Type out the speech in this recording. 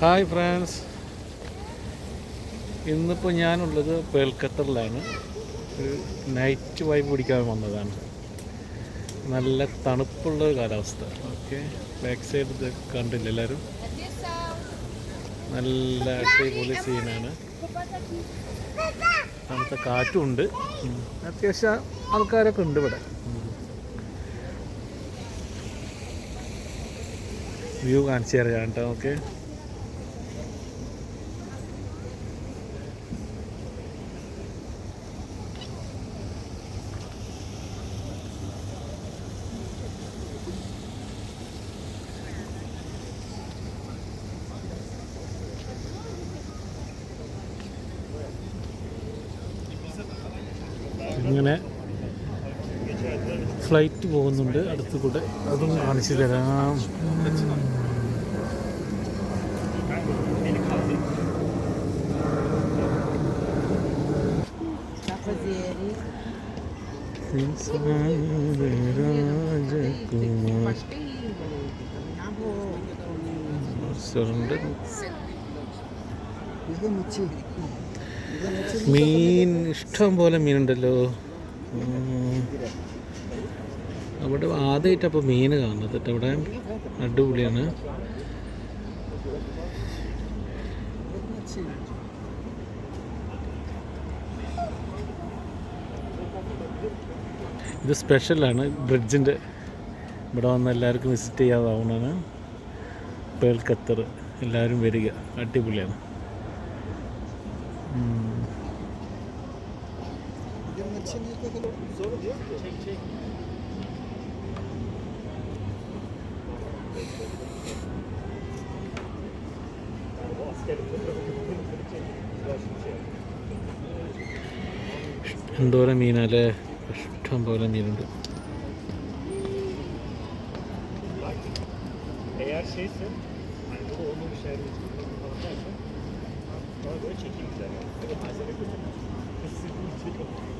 Hi friends, ഇന്നിപ്പോൾ ഞാനുള്ളത് പേൽക്കത്തറിലാണ്. ഒരു നൈറ്റ് വൈബ് പിടിക്കാൻ വന്നതാണ്. നല്ല തണുപ്പുള്ള കാലാവസ്ഥ. ഓക്കെ, ബാക്ക് സൈഡ് ഇത് കണ്ടില്ല എല്ലാവരും. നല്ല അടിപൊളി സീനാണ്. തണുത്ത കാറ്റുമുണ്ട്. അത്യാവശ്യം ആൾക്കാരൊക്കെ ഉണ്ട് ഇവിടെ. വ്യൂ കാണിച്ചു തരാം കേട്ടോ. ഓക്കെ, ഇങ്ങനെ ഫ്ലൈറ്റ് പോകുന്നുണ്ട് അടുത്ത് കൂടെ, അതും കാണിച്ചു തരാം. മീൻ ഇഷ്ടം പോലെ മീനുണ്ടല്ലോ. അവിടെ ആദ്യമായിട്ടപ്പോൾ മീൻ കാണുന്നത് കേട്ടോ. ഇവിടെ അടിപൊളിയാണ്. ഇത് സ്പെഷ്യലാണ് ബ്രിഡ്ജിൻ്റെ. ഇവിടെ വന്ന് എല്ലാവർക്കും വിസിറ്റ് ചെയ്യാവുന്നതാണ്. പേൾ ഖത്തർ, എല്ലാവരും വരിക, അടിപൊളിയാണ്. എന്തോരം മീനല്ലേ, ഇഷ്ടം പോലെ മീനുണ്ട്. Eğer şeyse hani bu da olmamış yer için falan dersen ona göre çekim güzel yani. Evet, malzeme kötü. Kesinlikle çekim.